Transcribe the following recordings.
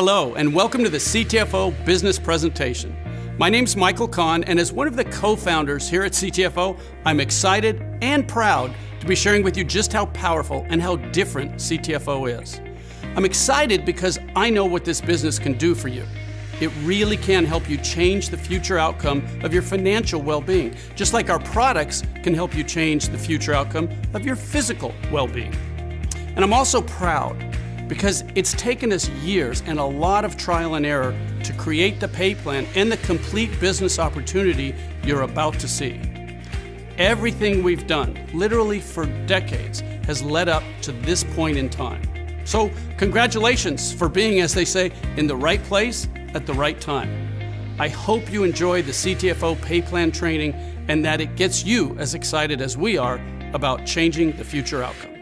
Hello, and welcome to the CTFO Business Presentation. My name's Michael Kahn, and as one of the co-founders here at CTFO, I'm excited and proud to be sharing with you just how powerful and how different CTFO is. I'm excited because I know what this business can do for you. It really can help you change the future outcome of your financial well-being, just like our products can help you change the future outcome of your physical well-being. And I'm also proud because it's taken us years and a lot of trial and error to create the pay plan and the complete business opportunity you're about to see. Everything we've done, literally for decades, has led up to this point in time. So congratulations for being, as they say, in the right place at the right time. I hope you enjoy the CTFO pay plan training and that it gets you as excited as we are about changing the future outcome.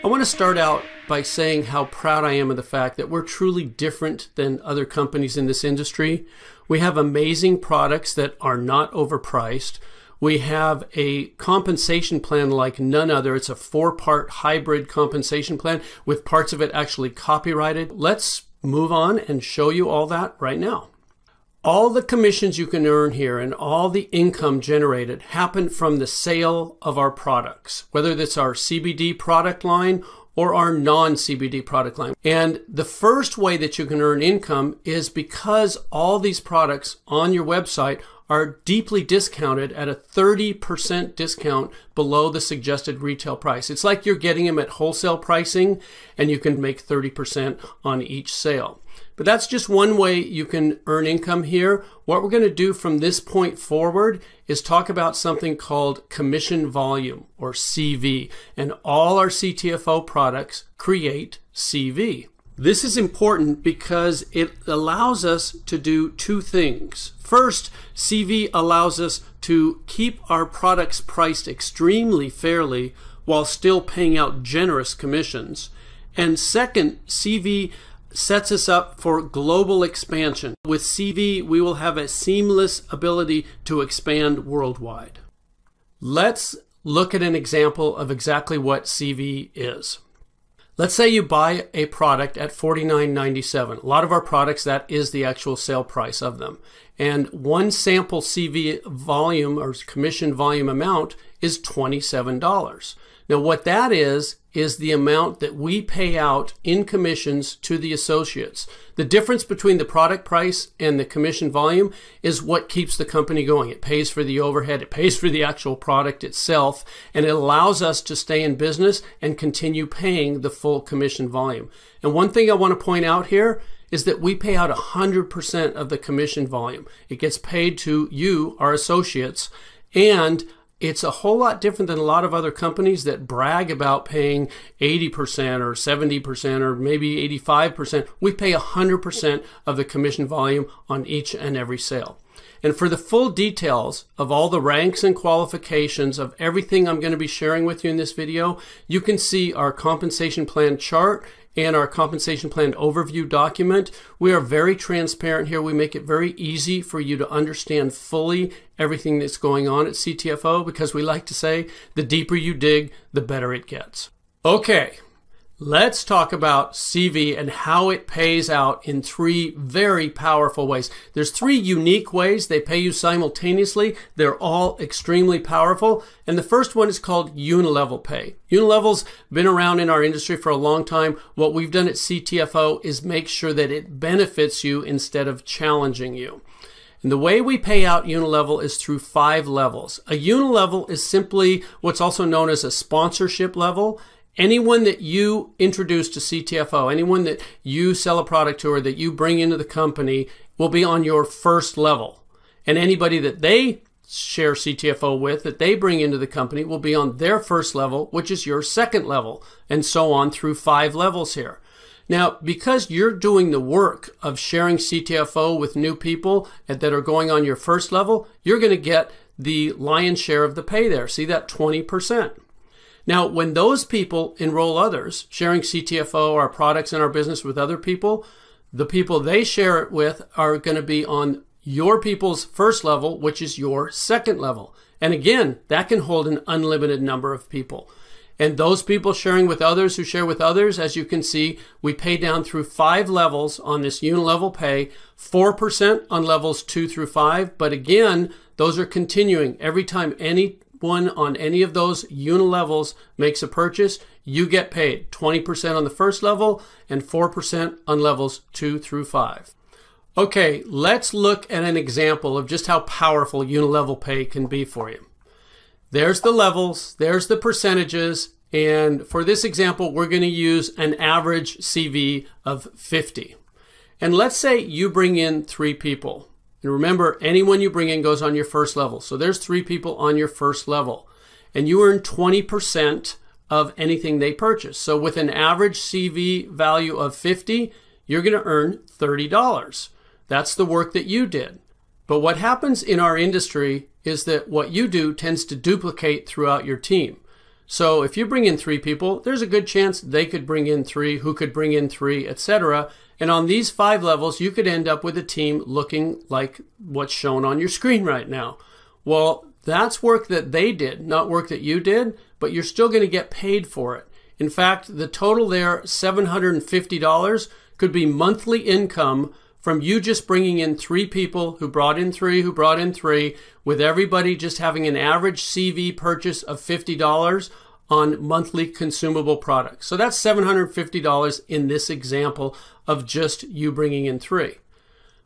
I want to start out by saying how proud I am of the fact that we're truly different than other companies in this industry. We have amazing products that are not overpriced. We have a compensation plan like none other. It's a 4-part hybrid compensation plan with parts of it actually copyrighted. Let's move on and show you all that right now. All the commissions you can earn here and all the income generated happen from the sale of our products, whether that's our CBD product line or our non-CBD product line. And the first way that you can earn income is because all these products on your website are deeply discounted at a 30% discount below the suggested retail price. It's like you're getting them at wholesale pricing and you can make 30% on each sale. But that's just one way you can earn income here. What we're going to do from this point forward is talk about something called commission volume, or CV, and all our CTFO products create CV. This is important because it allows us to do two things. First, CV allows us to keep our products priced extremely fairly while still paying out generous commissions. And second, CV sets us up for global expansion. With CV, we will have a seamless ability to expand worldwide. Let's look at an example of exactly what CV is. Let's say you buy a product at $49.97. A lot of our products, that is the actual sale price of them. And one sample CV volume or commission volume amount is $27. Now what that is the amount that we pay out in commissions to the associates. The difference between the product price and the commission volume is what keeps the company going. It pays for the overhead, it pays for the actual product itself, and it allows us to stay in business and continue paying the full commission volume. And one thing I want to point out here is that we pay out 100% of the commission volume. It gets paid to you, our associates, and it's a whole lot different than a lot of other companies that brag about paying 80% or 70% or maybe 85%. We pay 100% of the commission volume on each and every sale. And for the full details of all the ranks and qualifications of everything I'm going to be sharing with you in this video, you can see our compensation plan chart and our compensation plan overview document. We are very transparent here. We make it very easy for you to understand fully everything that's going on at CTFO because we like to say the deeper you dig, the better it gets. Okay, let's talk about CV and how it pays out in 3 very powerful ways. There's 3 unique ways they pay you simultaneously. They're all extremely powerful. And the first one is called Unilevel Pay. Unilevel's been around in our industry for a long time. What we've done at CTFO is make sure that it benefits you instead of challenging you. And the way we pay out Unilevel is through 5 levels. A Unilevel is simply what's also known as a sponsorship level. Anyone that you introduce to CTFO, anyone that you sell a product to or that you bring into the company will be on your first level. And anybody that they share CTFO with, that they bring into the company, will be on their first level, which is your second level, and so on through 5 levels here. Now, because you're doing the work of sharing CTFO with new people that are going on your first level, you're going to get the lion's share of the pay there. See that 20%. Now, when those people enroll others, sharing CTFO, our products and our business with other people, the people they share it with are going to be on your people's first level, which is your second level. And again, that can hold an unlimited number of people. And those people sharing with others who share with others, as you can see, we pay down through 5 levels on this Unilevel Pay, 4% on levels 2 through 5. But again, those are continuing. Every time anyone on any of those Unilevels makes a purchase, you get paid 20% on the first level and 4% on levels 2 through 5. Okay, let's look at an example of just how powerful Unilevel Pay can be for you. There's the levels, there's the percentages, and for this example, we're going to use an average CV of 50. And let's say you bring in 3 people. And remember, anyone you bring in goes on your first level. So there's 3 people on your first level. And you earn 20% of anything they purchase. So with an average CV value of 50, you're going to earn $30. That's the work that you did. But what happens in our industry is that what you do tends to duplicate throughout your team. So if you bring in 3 people, there's a good chance they could bring in 3, who could bring in 3, etc. And on these 5 levels, you could end up with a team looking like what's shown on your screen right now. Well, that's work that they did, not work that you did, but you're still going to get paid for it. In fact, the total there, $750, could be monthly income from you just bringing in 3 people who brought in 3, who brought in 3, with everybody just having an average CV purchase of $50 on monthly consumable products. So that's $750 in this example of just you bringing in 3.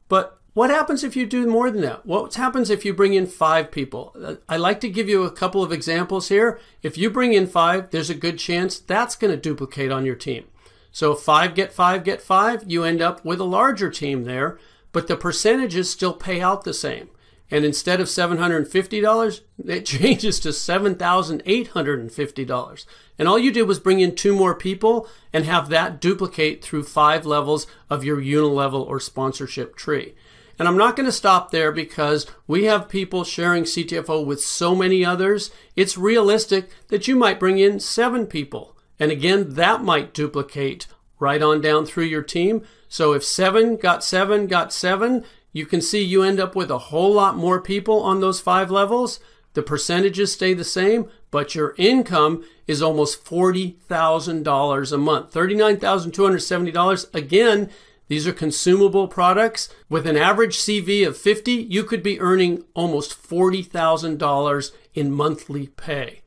But what happens if you do more than that? What happens if you bring in 5 people? I like to give you a couple of examples here. If you bring in 5, there's a good chance that's going to duplicate on your team. So 5 get 5 get 5, you end up with a larger team there, but the percentages still pay out the same. And instead of $750, it changes to $7,850. And all you did was bring in 2 more people and have that duplicate through 5 levels of your Unilevel or sponsorship tree. And I'm not going to stop there because we have people sharing CTFO with so many others. It's realistic that you might bring in 7 people. And again, that might duplicate right on down through your team. So if 7 got 7 got 7, you can see you end up with a whole lot more people on those 5 levels. The percentages stay the same, but your income is almost $40,000 a month, $39,270. Again, these are consumable products. With an average CV of 50, you could be earning almost $40,000 in monthly pay.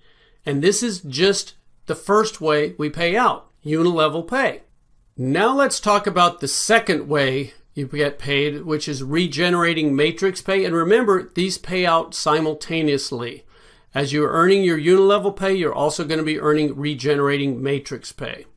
And this is just the first way we pay out, Unilevel Pay. Now let's talk about the second way you get paid, which is regenerating matrix pay. And remember, these pay out simultaneously. As you're earning your Unilevel Pay, you're also going to be earning regenerating matrix pay.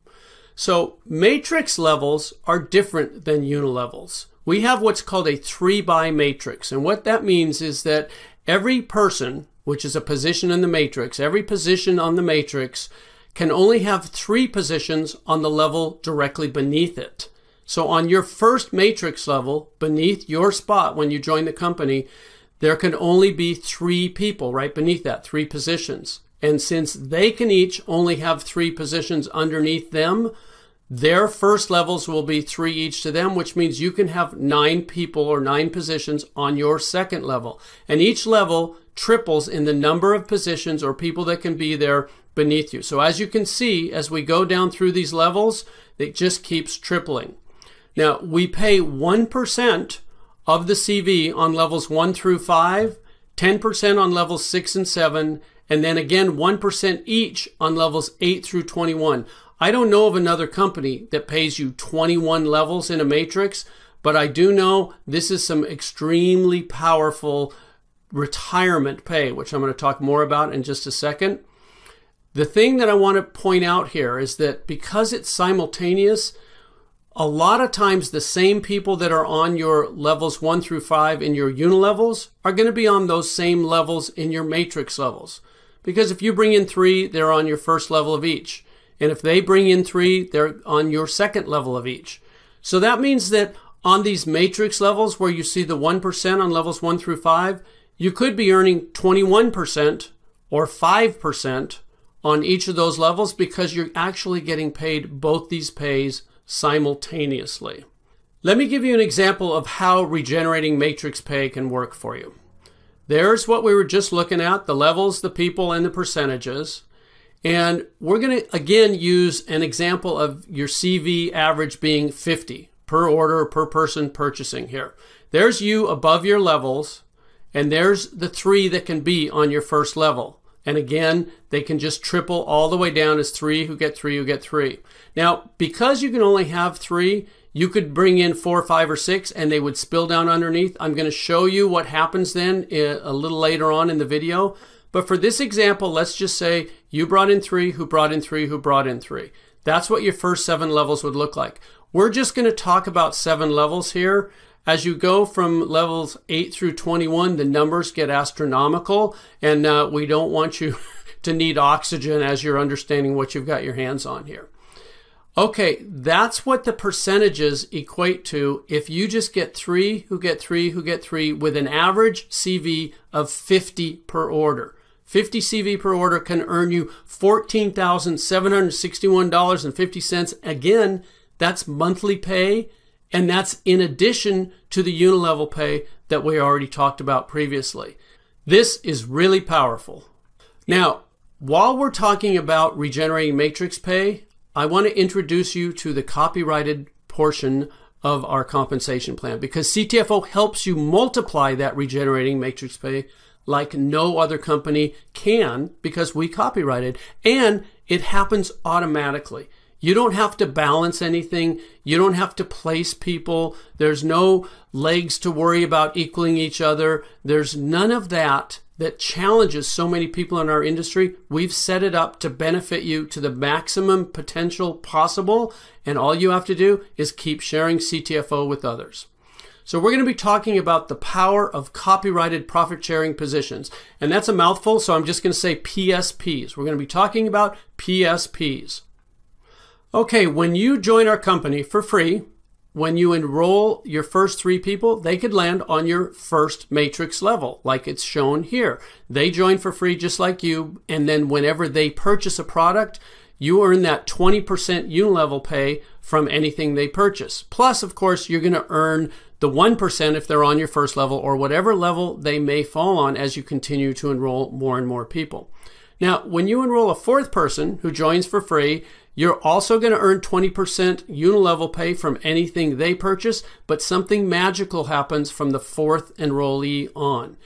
So matrix levels are different than Unilevels. We have what's called a 3-by matrix. And what that means is that every person, which is a position in the matrix, every position on the matrix can only have 3 positions on the level directly beneath it. So on your first matrix level, beneath your spot when you join the company, there can only be 3 people right beneath that, 3 positions. And since they can each only have 3 positions underneath them, their first levels will be 3 each to them, which means you can have 9 people or 9 positions on your second level. And each level triples in the number of positions or people that can be there beneath you. So as you can see, as we go down through these levels, it just keeps tripling. Now, we pay 1% of the CV on levels 1 through 5, 10% on levels 6 and 7, and then again 1% each on levels 8 through 21. I don't know of another company that pays you 21 levels in a matrix, but I do know this is some extremely powerful retirement pay, which I'm going to talk more about in just a second. The thing that I want to point out here is that because it's simultaneous, a lot of times the same people that are on your levels 1 through 5 in your Unilevels are going to be on those same levels in your matrix levels. Because if you bring in 3, they're on your first level of each. And if they bring in 3, they're on your second level of each. So that means that on these matrix levels where you see the 1% on levels 1 through 5, you could be earning 21% or 5% on each of those levels because you're actually getting paid both these pays simultaneously. Let me give you an example of how regenerating matrix pay can work for you. There's what we were just looking at, the levels, the people, and the percentages. And we're going to, again, use an example of your CV average being 50 per order, per person purchasing here. There's you above your levels, and there's the 3 that can be on your first level. And again, they can just triple all the way down as 3 who get 3 who get 3. Now, because you can only have 3, you could bring in 4, 5, or 6, and they would spill down underneath. I'm going to show you what happens then a little later on in the video. But for this example, let's just say you brought in 3, who brought in 3, who brought in 3. That's what your first 7 levels would look like. We're just going to talk about 7 levels here. As you go from levels 8 through 21, the numbers get astronomical, and we don't want you to need oxygen as you're understanding what you've got your hands on here. Okay, that's what the percentages equate to if you just get 3 who get 3 who get 3 with an average CV of 50 per order. 50 CV per order can earn you $14,761.50. Again, that's monthly pay, and that's in addition to the Unilevel Pay that we already talked about previously. This is really powerful. Now, while we're talking about regenerating matrix pay, I want to introduce you to the copyrighted portion of our compensation plan, because CTFO helps you multiply that regenerating matrix pay like no other company can, because we copyrighted, and it happens automatically. You don't have to balance anything. You don't have to place people. There's no legs to worry about equaling each other. There's none of that that challenges so many people in our industry. We've set it up to benefit you to the maximum potential possible, and all you have to do is keep sharing CTFO with others. So we're going to be talking about the power of copyrighted profit-sharing positions. And that's a mouthful, so I'm just going to say PSPs. We're going to be talking about PSPs. Okay, when you join our company for free, when you enroll your first 3 people, they could land on your first matrix level, like it's shown here. They join for free just like you, and then whenever they purchase a product, you earn that 20% Unilevel Pay from anything they purchase. Plus, of course, you're going to earn the 1% if they're on your first level, or whatever level they may fall on as you continue to enroll more and more people. Now, when you enroll a 4th person who joins for free, you're also going to earn 20% Unilevel Pay from anything they purchase, but something magical happens from the 4th enrollee on.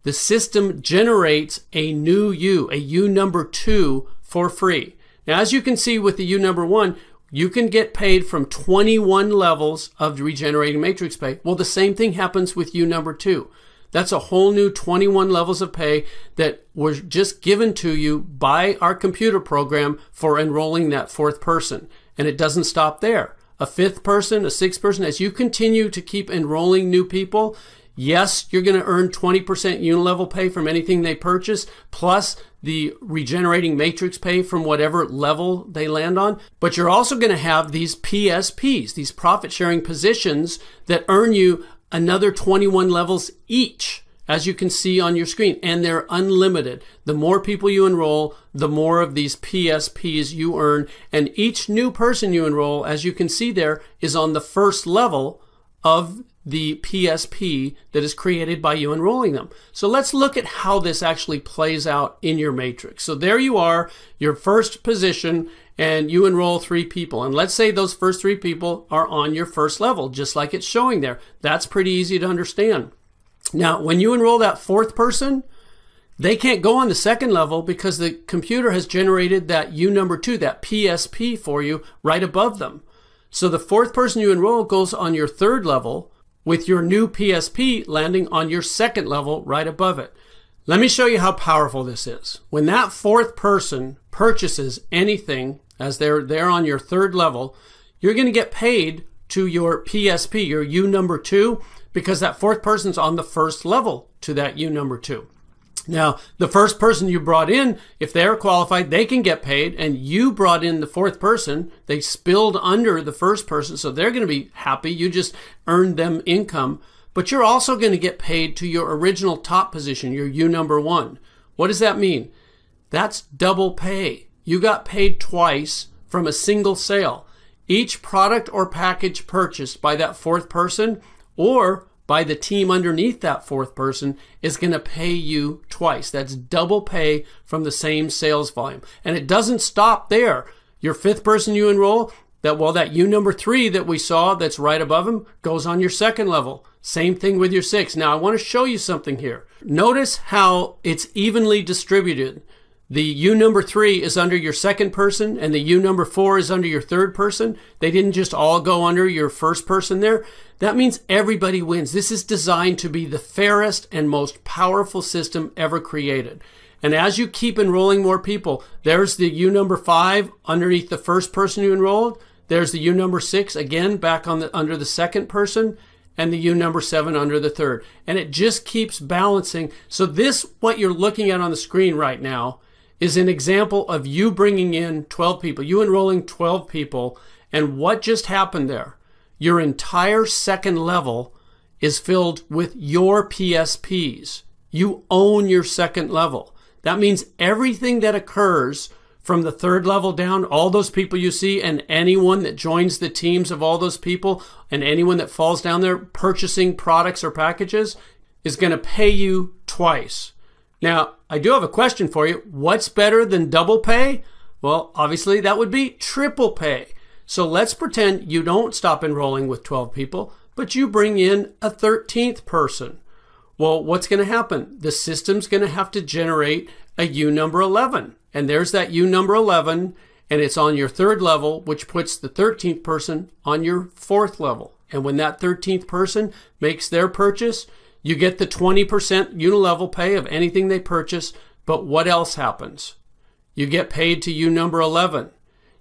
The system generates a new U, a U number 2 for free. Now, as you can see with the U number 1, you can get paid from 21 levels of regenerating matrix pay. Well, the same thing happens with U number 2. That's a whole new 21 levels of pay that were just given to you by our computer program for enrolling that 4th person. And it doesn't stop there. A 5th person, a 6th person, as you continue to keep enrolling new people, yes, you're going to earn 20% Unilevel Pay from anything they purchase, plus the regenerating matrix pay from whatever level they land on. But you're also going to have these PSPs, these profit sharing positions that earn you another 21 levels each, as you can see on your screen, and they're unlimited. The more people you enroll, the more of these PSPs you earn, and each new person you enroll, as you can see there, is on the first level of the PSP that is created by you enrolling them. So let's look at how this actually plays out in your matrix. So there you are, your first position, and you enroll 3 people. And let's say those first 3 people are on your first level, just like it's showing there. That's pretty easy to understand. Now, when you enroll that 4th person, they can't go on the 2nd level because the computer has generated that U number 2, that PSP for you right above them. So the 4th person you enroll goes on your 3rd level, with your new PSP landing on your 2nd level right above it. Let me show you how powerful this is. When that 4th person purchases anything, as they're there on your 3rd level, you're going to get paid to your PSP, your U number 2, because that 4th person's on the 1st level to that U number 2. Now, the first person you brought in, if they're qualified, they can get paid, and you brought in the 4th person. They spilled under the 1st person, so they're going to be happy. You just earned them income. But you're also going to get paid to your original top position, your U number 1. What does that mean? That's double pay. You got paid twice from a single sale. Each product or package purchased by that 4th person, or by the team underneath that fourth person is going to pay you twice. That's double pay from the same sales volume. And it doesn't stop there. Your fifth person you enroll, that U number 3 that we saw that's right above him goes on your second level. Same thing with your 6. Now I want to show you something here. Notice how it's evenly distributed. The U number 3 is under your second person and the U number 4 is under your third person. They didn't just all go under your first person there. That means everybody wins. This is designed to be the fairest and most powerful system ever created. And as you keep enrolling more people, there's the U number 5 underneath the first person you enrolled. There's the U number 6 again back on under the second person, and the U number 7 under the third. And it just keeps balancing. So this, what you're looking at on the screen right now, is an example of you bringing in 12 people, you enrolling 12 people, and what just happened there? Your entire second level is filled with your PSPs. You own your second level. That means everything that occurs from the third level down, all those people you see, and anyone that joins the teams of all those people, and anyone that falls down there purchasing products or packages, is going to pay you twice. Now, I do have a question for you. What's better than double pay? Well, obviously that would be triple pay. So let's pretend you don't stop enrolling with 12 people, but you bring in a 13th person. Well, what's going to happen? The system's going to have to generate a U number 11. And there's that U number 11, and it's on your third level, which puts the 13th person on your fourth level. And when that 13th person makes their purchase, you get the 20% Unilevel Pay of anything they purchase. But what else happens? You get paid to U number 11.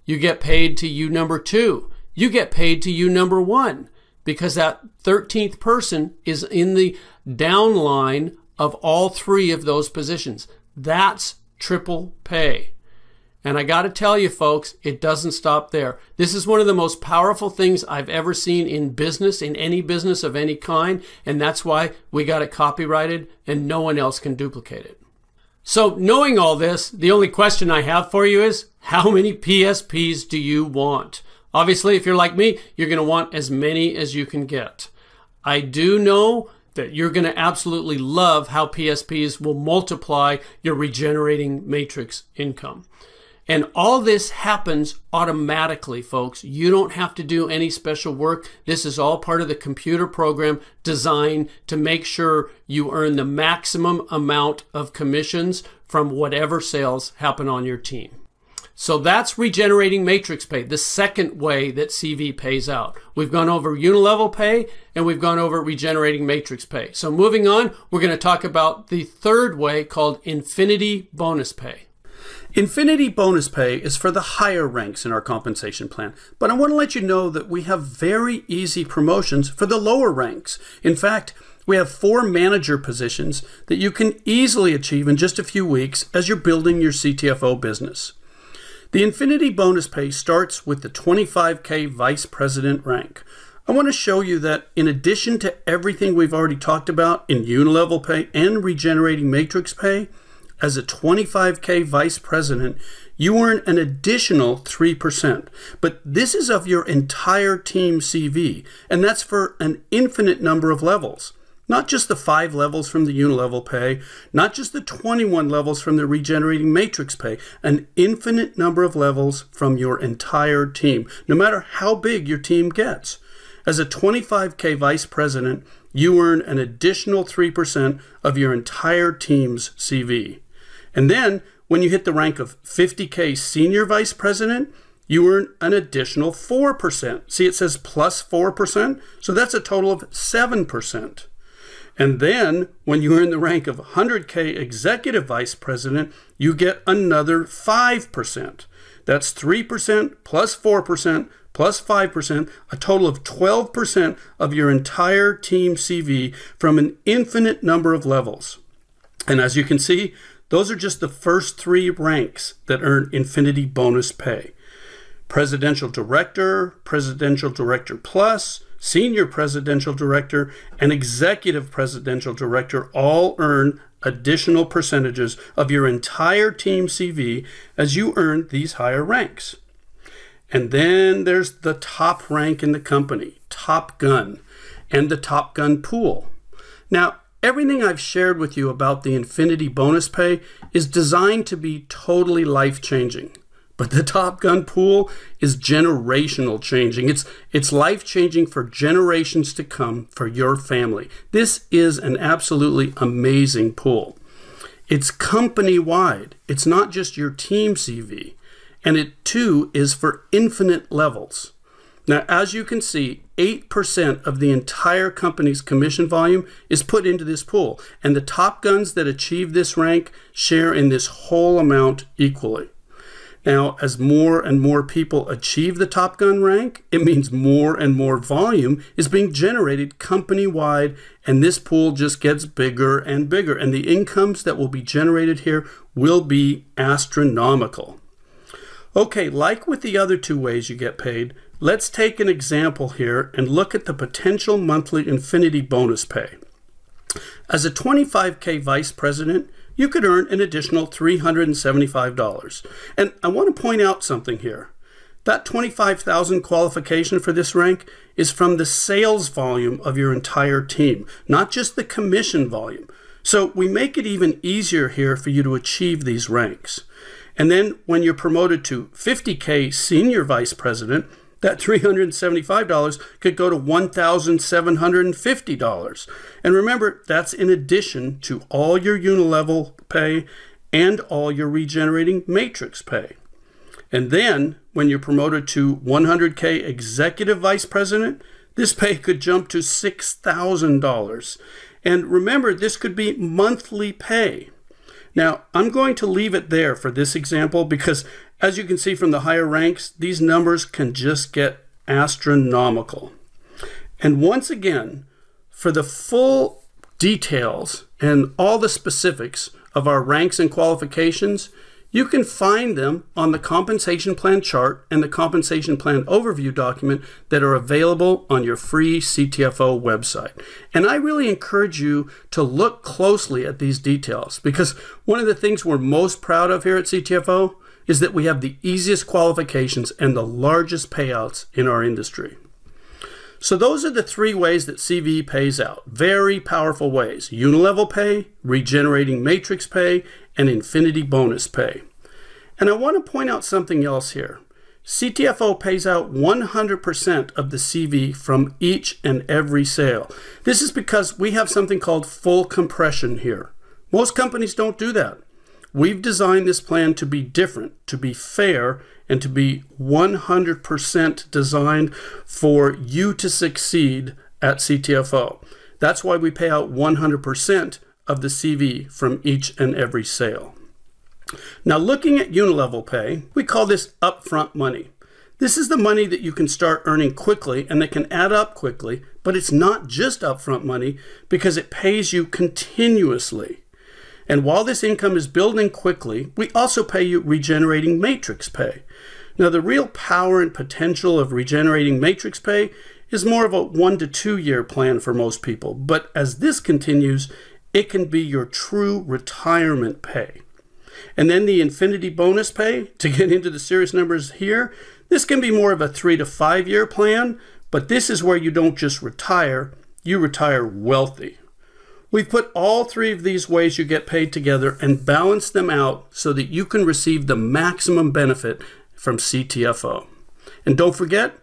You get paid to U number 2. You get paid to U number 1, because that 13th person is in the downline of all 3 of those positions. That's triple pay. And I got to tell you, folks, it doesn't stop there. This is one of the most powerful things I've ever seen in business, in any business of any kind, and that's why we got it copyrighted and no one else can duplicate it. So knowing all this, the only question I have for you is, how many PSPs do you want? Obviously, if you're like me, you're going to want as many as you can get. I do know that you're going to absolutely love how PSPs will multiply your regenerating matrix income. And all this happens automatically, folks. You don't have to do any special work. This is all part of the computer program designed to make sure you earn the maximum amount of commissions from whatever sales happen on your team. So that's regenerating matrix pay, the second way that CV pays out. We've gone over Unilevel Pay and we've gone over regenerating matrix pay. So moving on, we're going to talk about the third way called Infinity Bonus Pay. Infinity Bonus Pay is for the higher ranks in our compensation plan, but I want to let you know that we have very easy promotions for the lower ranks. In fact, we have 4 manager positions that you can easily achieve in just a few weeks as you're building your CTFO business. The Infinity Bonus Pay starts with the 25K Vice President rank. I want to show you that in addition to everything we've already talked about in Unilevel Pay and Regenerating Matrix Pay, as a 25K Vice President, you earn an additional 3%. But this is of your entire team CV, and that's for an infinite number of levels. Not just the 5 levels from the Unilevel Pay, not just the 21 levels from the Regenerating Matrix Pay, an infinite number of levels from your entire team, no matter how big your team gets. As a 25K Vice President, you earn an additional 3% of your entire team's CV. And then, when you hit the rank of 50K Senior Vice President, you earn an additional 4%. See, it says plus 4%, so that's a total of 7%. And then, when you earn the rank of 100K Executive Vice President, you get another 5%. That's 3% plus 4% plus 5%, a total of 12% of your entire team CV from an infinite number of levels. And as you can see, those are just the first 3 ranks that earn Infinity Bonus Pay. Presidential Director, Presidential Director Plus, Senior Presidential Director, and Executive Presidential Director all earn additional percentages of your entire team CV as you earn these higher ranks. And then there's the top rank in the company, Top Gun, and the Top Gun pool. Now, everything I've shared with you about the Infinity bonus pay is designed to be totally life-changing. But the Top Gun pool is generational changing. It's life-changing for generations to come for your family. This is an absolutely amazing pool. It's company-wide. It's not just your team CV. And it too is for infinite levels. Now, as you can see, 8% of the entire company's commission volume is put into this pool. And the top guns that achieve this rank share in this whole amount equally. Now, as more and more people achieve the Top Gun rank, it means more and more volume is being generated company-wide, and this pool just gets bigger and bigger, and the incomes that will be generated here will be astronomical. Okay, like with the other two ways you get paid, let's take an example here and look at the potential monthly Infinity bonus pay. As a 25K vice president, you could earn an additional $375. And I want to point out something here. That $25,000 qualification for this rank is from the sales volume of your entire team, not just the commission volume. So we make it even easier here for you to achieve these ranks. And then when you're promoted to 50K senior vice president, that $375 could go to $1,750. And remember, that's in addition to all your Unilevel pay and all your regenerating matrix pay. And then when you're promoted to 100K executive vice president, this pay could jump to $6,000. And remember, this could be monthly pay. Now, I'm going to leave it there for this example because, as you can see from the higher ranks, these numbers can just get astronomical. And once again, for the full details and all the specifics of our ranks and qualifications, you can find them on the compensation plan chart and the compensation plan overview document that are available on your free CTFO website. And I really encourage you to look closely at these details because one of the things we're most proud of here at CTFO is that we have the easiest qualifications and the largest payouts in our industry. So those are the three ways that CV pays out. Very powerful ways. Unilevel Pay, regenerating matrix pay, and Infinity bonus pay. And I want to point out something else here. CTFO pays out 100% of the CV from each and every sale. This is because we have something called full compression here. Most companies don't do that. We've designed this plan to be different, to be fair, and to be 100% designed for you to succeed at CTFO. That's why we pay out 100% of the CV from each and every sale. Now, looking at Unilevel Pay, we call this upfront money. This is the money that you can start earning quickly and that can add up quickly, but it's not just upfront money because it pays you continuously. And while this income is building quickly, we also pay you regenerating matrix pay. Now, the real power and potential of regenerating matrix pay is more of a 1 to 2 year plan for most people. But as this continues, it can be your true retirement pay. And then the Infinity bonus pay, to get into the serious numbers here, this can be more of a 3 to 5 year plan, but this is where you don't just retire, you retire wealthy. We've put all three of these ways you get paid together and balanced them out so that you can receive the maximum benefit from CTFO. And don't forget,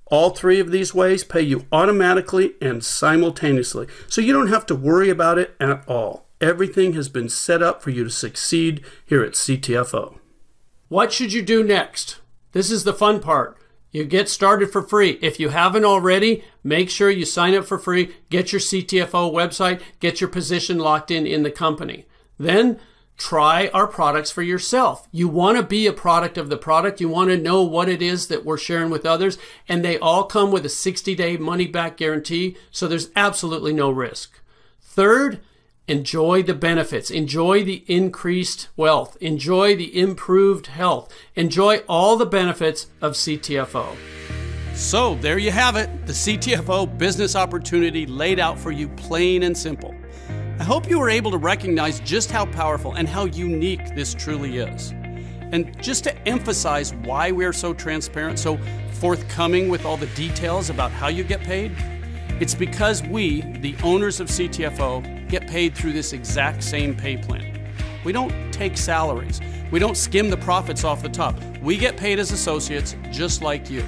all three of these ways pay you automatically and simultaneously, so you don't have to worry about it at all. Everything has been set up for you to succeed here at CTFO. What should you do next? This is the fun part. You get started for free. If you haven't already, make sure you sign up for free, get your CTFO website, get your position locked in the company. Then try our products for yourself. You want to be a product of the product. You want to know what it is that we're sharing with others. And they all come with a 60-day money-back guarantee, so there's absolutely no risk. Third, enjoy the benefits. Enjoy the increased wealth. Enjoy the improved health. Enjoy all the benefits of CTFO. So there you have it, the CTFO business opportunity laid out for you plain and simple. I hope you were able to recognize just how powerful and how unique this truly is. And just to emphasize why we are so transparent, so forthcoming with all the details about how you get paid, it's because we, the owners of CTFO, get paid through this exact same pay plan. We don't take salaries. We don't skim the profits off the top. We get paid as associates just like you.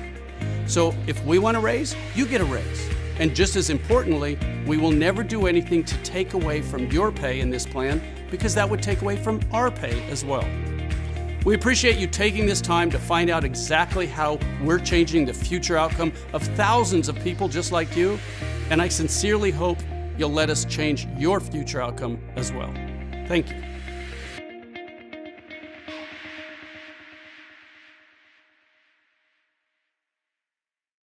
So if we want a raise, you get a raise. And just as importantly, we will never do anything to take away from your pay in this plan, because that would take away from our pay as well. We appreciate you taking this time to find out exactly how we're changing the future outcome of thousands of people just like you, and I sincerely hope you'll let us change your future outcome as well. Thank you.